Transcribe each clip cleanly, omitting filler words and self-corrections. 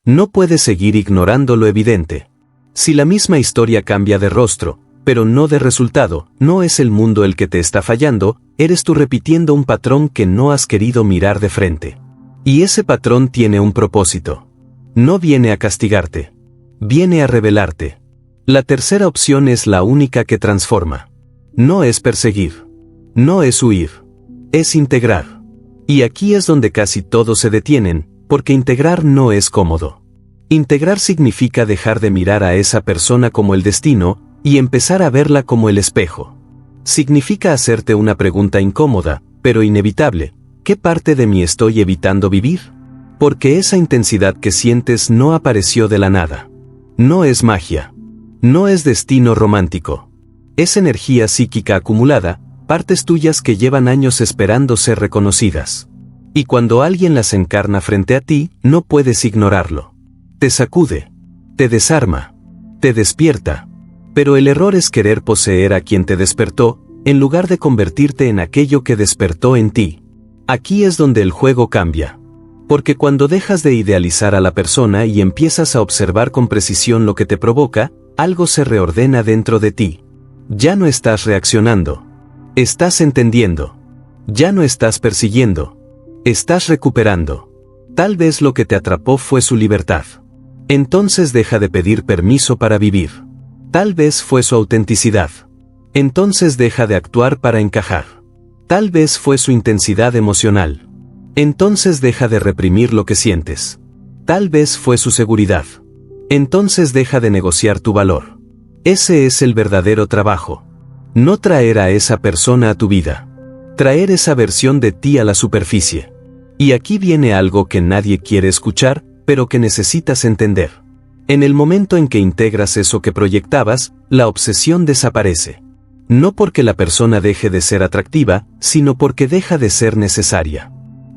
No puedes seguir ignorando lo evidente. Si la misma historia cambia de rostro, pero no de resultado, no es el mundo el que te está fallando, eres tú repitiendo un patrón que no has querido mirar de frente. Y ese patrón tiene un propósito. No viene a castigarte. Viene a revelarte. La tercera opción es la única que transforma. No es perseguir. No es huir. Es integrar. Y aquí es donde casi todos se detienen, porque integrar no es cómodo. Integrar significa dejar de mirar a esa persona como el destino, y empezar a verla como el espejo. Significa hacerte una pregunta incómoda, pero inevitable. ¿Qué parte de mí estoy evitando vivir? Porque esa intensidad que sientes no apareció de la nada. No es magia. No es destino romántico. Es energía psíquica acumulada, partes tuyas que llevan años esperando ser reconocidas. Y cuando alguien las encarna frente a ti, no puedes ignorarlo. Te sacude. Te desarma. Te despierta. Pero el error es querer poseer a quien te despertó, en lugar de convertirte en aquello que despertó en ti. Aquí es donde el juego cambia. Porque cuando dejas de idealizar a la persona y empiezas a observar con precisión lo que te provoca, algo se reordena dentro de ti. Ya no estás reaccionando. Estás entendiendo. Ya no estás persiguiendo. Estás recuperando. Tal vez lo que te atrapó fue su libertad. Entonces deja de pedir permiso para vivir. Tal vez fue su autenticidad. Entonces deja de actuar para encajar. Tal vez fue su intensidad emocional. Entonces deja de reprimir lo que sientes. Tal vez fue su seguridad. Entonces deja de negociar tu valor. Ese es el verdadero trabajo. No traer a esa persona a tu vida. Traer esa versión de ti a la superficie. Y aquí viene algo que nadie quiere escuchar, pero que necesitas entender. En el momento en que integras eso que proyectabas, la obsesión desaparece. No porque la persona deje de ser atractiva, sino porque deja de ser necesaria.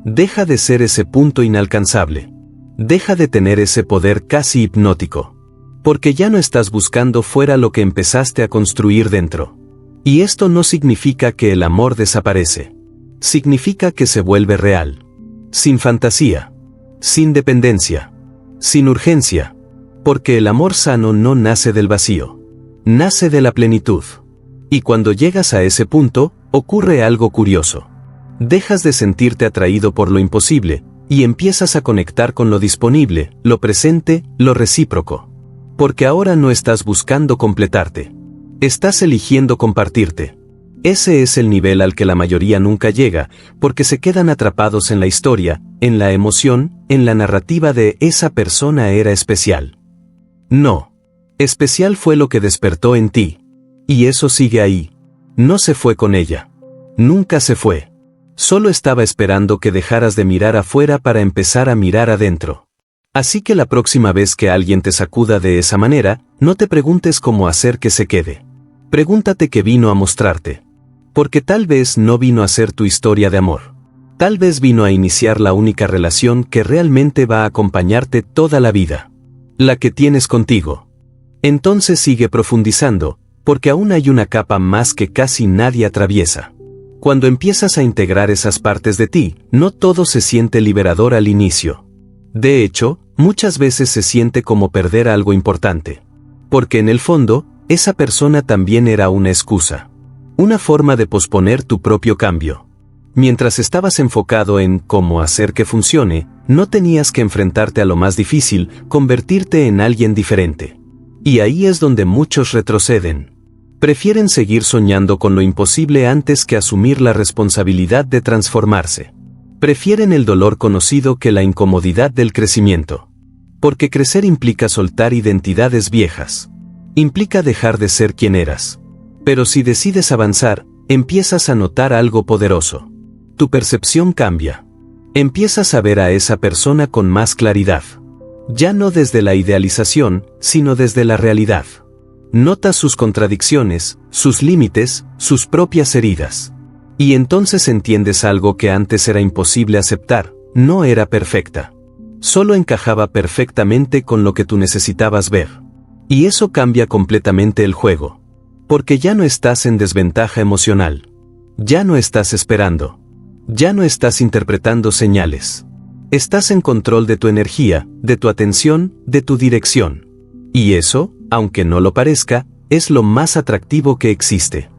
Deja de ser ese punto inalcanzable. Deja de tener ese poder casi hipnótico. Porque ya no estás buscando fuera lo que empezaste a construir dentro. Y esto no significa que el amor desaparece. Significa que se vuelve real. Sin fantasía. Sin dependencia. Sin urgencia. Porque el amor sano no nace del vacío. Nace de la plenitud. Y cuando llegas a ese punto, ocurre algo curioso. Dejas de sentirte atraído por lo imposible, y empiezas a conectar con lo disponible, lo presente, lo recíproco. Porque ahora no estás buscando completarte. Estás eligiendo compartirte. Ese es el nivel al que la mayoría nunca llega, porque se quedan atrapados en la historia, en la emoción, en la narrativa de esa persona era especial. No. Especial fue lo que despertó en ti. Y eso sigue ahí. No se fue con ella. Nunca se fue. Solo estaba esperando que dejaras de mirar afuera para empezar a mirar adentro. Así que la próxima vez que alguien te sacuda de esa manera, no te preguntes cómo hacer que se quede. Pregúntate qué vino a mostrarte. Porque tal vez no vino a ser tu historia de amor. Tal vez vino a iniciar la única relación que realmente va a acompañarte toda la vida. La que tienes contigo. Entonces sigue profundizando, porque aún hay una capa más que casi nadie atraviesa. Cuando empiezas a integrar esas partes de ti, no todo se siente liberador al inicio. De hecho, muchas veces se siente como perder algo importante. Porque en el fondo, esa persona también era una excusa. Una forma de posponer tu propio cambio. Mientras estabas enfocado en cómo hacer que funcione, no tenías que enfrentarte a lo más difícil, convertirte en alguien diferente. Y ahí es donde muchos retroceden. Prefieren seguir soñando con lo imposible antes que asumir la responsabilidad de transformarse. Prefieren el dolor conocido que la incomodidad del crecimiento. Porque crecer implica soltar identidades viejas. Implica dejar de ser quien eras. Pero si decides avanzar, empiezas a notar algo poderoso. Tu percepción cambia. Empiezas a ver a esa persona con más claridad. Ya no desde la idealización, sino desde la realidad. Notas sus contradicciones, sus límites, sus propias heridas. Y entonces entiendes algo que antes era imposible aceptar, no era perfecta. Solo encajaba perfectamente con lo que tú necesitabas ver. Y eso cambia completamente el juego. Porque ya no estás en desventaja emocional. Ya no estás esperando. Ya no estás interpretando señales. Estás en control de tu energía, de tu atención, de tu dirección. Y eso, aunque no lo parezca, es lo más atractivo que existe.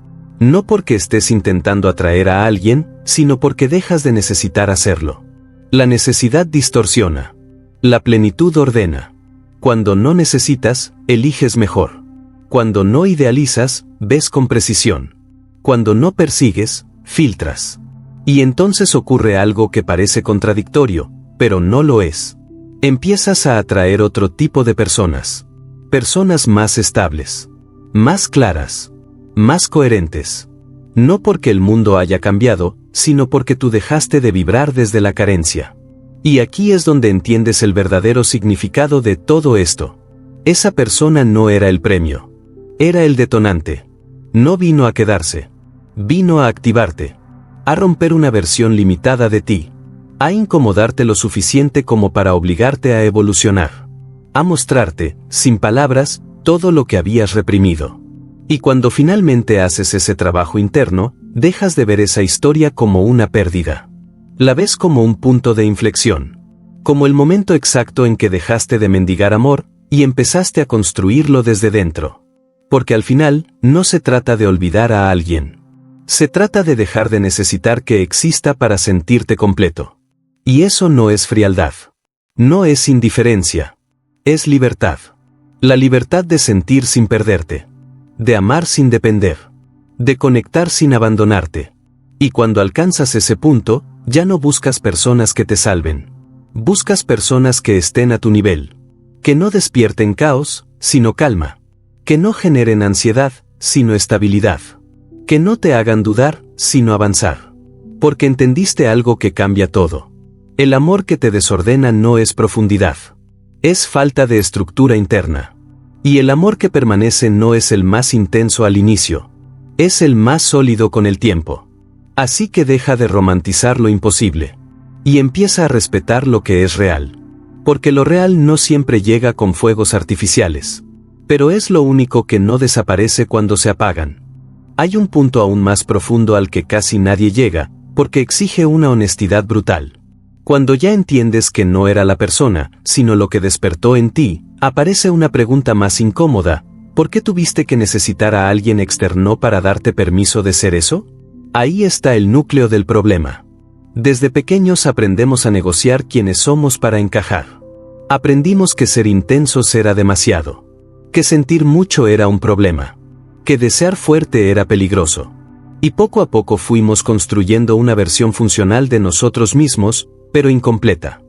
No porque estés intentando atraer a alguien, sino porque dejas de necesitar hacerlo. La necesidad distorsiona. La plenitud ordena. Cuando no necesitas, eliges mejor. Cuando no idealizas, ves con precisión. Cuando no persigues, filtras. Y entonces ocurre algo que parece contradictorio, pero no lo es. Empiezas a atraer otro tipo de personas. Personas más estables, más claras, más coherentes. No porque el mundo haya cambiado, sino porque tú dejaste de vibrar desde la carencia. Y aquí es donde entiendes el verdadero significado de todo esto. Esa persona no era el premio. Era el detonante. No vino a quedarse. Vino a activarte. A romper una versión limitada de ti. A incomodarte lo suficiente como para obligarte a evolucionar. A mostrarte, sin palabras, todo lo que habías reprimido. Y cuando finalmente haces ese trabajo interno, dejas de ver esa historia como una pérdida. La ves como un punto de inflexión. Como el momento exacto en que dejaste de mendigar amor, y empezaste a construirlo desde dentro. Porque al final, no se trata de olvidar a alguien. Se trata de dejar de necesitar que exista para sentirte completo. Y eso no es frialdad. No es indiferencia. Es libertad. La libertad de sentir sin perderte. De amar sin depender. De conectar sin abandonarte. Y cuando alcanzas ese punto, ya no buscas personas que te salven. Buscas personas que estén a tu nivel. Que no despierten caos, sino calma. Que no generen ansiedad, sino estabilidad. Que no te hagan dudar, sino avanzar. Porque entendiste algo que cambia todo. El amor que te desordena no es profundidad. Es falta de estructura interna. Y el amor que permanece no es el más intenso al inicio. Es el más sólido con el tiempo. Así que deja de romantizar lo imposible. Y empieza a respetar lo que es real. Porque lo real no siempre llega con fuegos artificiales. Pero es lo único que no desaparece cuando se apagan. Hay un punto aún más profundo al que casi nadie llega, porque exige una honestidad brutal. Cuando ya entiendes que no era la persona, sino lo que despertó en ti, aparece una pregunta más incómoda: ¿por qué tuviste que necesitar a alguien externo para darte permiso de ser eso? Ahí está el núcleo del problema. Desde pequeños aprendemos a negociar quiénes somos para encajar. Aprendimos que ser intensos era demasiado. Que sentir mucho era un problema. Que desear fuerte era peligroso. Y poco a poco fuimos construyendo una versión funcional de nosotros mismos, pero incompleta.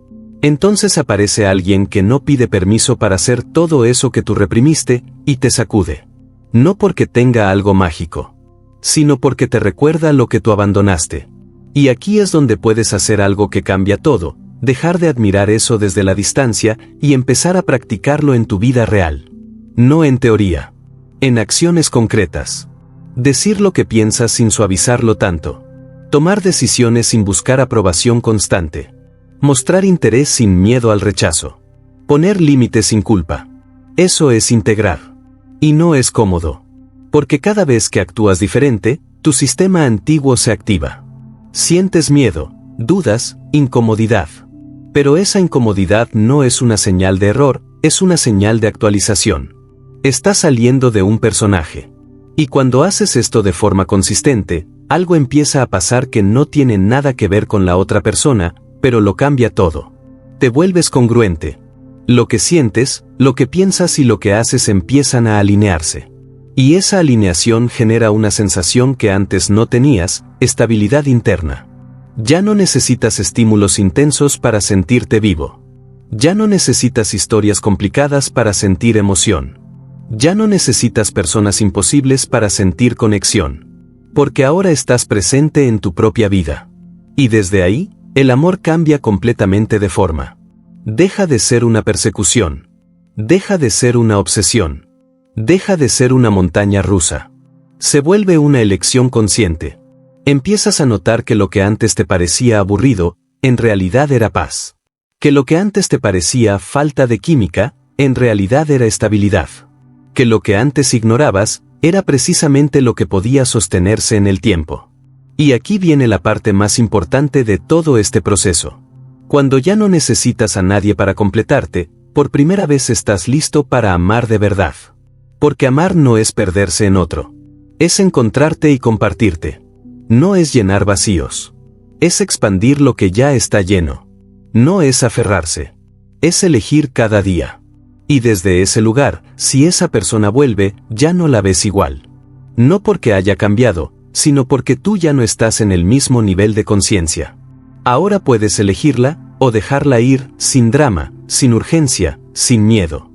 Entonces aparece alguien que no pide permiso para hacer todo eso que tú reprimiste, y te sacude. No porque tenga algo mágico, sino porque te recuerda lo que tú abandonaste. Y aquí es donde puedes hacer algo que cambia todo: dejar de admirar eso desde la distancia y empezar a practicarlo en tu vida real. No en teoría. En acciones concretas. Decir lo que piensas sin suavizarlo tanto. Tomar decisiones sin buscar aprobación constante. Mostrar interés sin miedo al rechazo. Poner límites sin culpa. Eso es integrar. Y no es cómodo. Porque cada vez que actúas diferente, tu sistema antiguo se activa. Sientes miedo, dudas, incomodidad. Pero esa incomodidad no es una señal de error, es una señal de actualización. Estás saliendo de un personaje. Y cuando haces esto de forma consistente, algo empieza a pasar que no tiene nada que ver con la otra persona, pero lo cambia todo. Te vuelves congruente. Lo que sientes, lo que piensas y lo que haces empiezan a alinearse. Y esa alineación genera una sensación que antes no tenías: estabilidad interna. Ya no necesitas estímulos intensos para sentirte vivo. Ya no necesitas historias complicadas para sentir emoción. Ya no necesitas personas imposibles para sentir conexión. Porque ahora estás presente en tu propia vida. Y desde ahí, el amor cambia completamente de forma. Deja de ser una persecución. Deja de ser una obsesión. Deja de ser una montaña rusa. Se vuelve una elección consciente. Empiezas a notar que lo que antes te parecía aburrido, en realidad era paz. Que lo que antes te parecía falta de química, en realidad era estabilidad. Que lo que antes ignorabas, era precisamente lo que podía sostenerse en el tiempo. Y aquí viene la parte más importante de todo este proceso. Cuando ya no necesitas a nadie para completarte, por primera vez estás listo para amar de verdad. Porque amar no es perderse en otro. Es encontrarte y compartirte. No es llenar vacíos. Es expandir lo que ya está lleno. No es aferrarse. Es elegir cada día. Y desde ese lugar, si esa persona vuelve, ya no la ves igual. No porque haya cambiado, sino porque tú ya no estás en el mismo nivel de conciencia. Ahora puedes elegirla, o dejarla ir, sin drama, sin urgencia, sin miedo.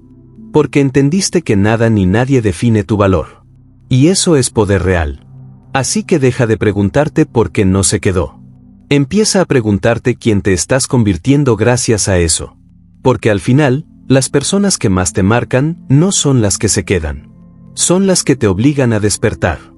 Porque entendiste que nada ni nadie define tu valor. Y eso es poder real. Así que deja de preguntarte por qué no se quedó. Empieza a preguntarte quién te estás convirtiendo gracias a eso. Porque al final, las personas que más te marcan no son las que se quedan. Son las que te obligan a despertar.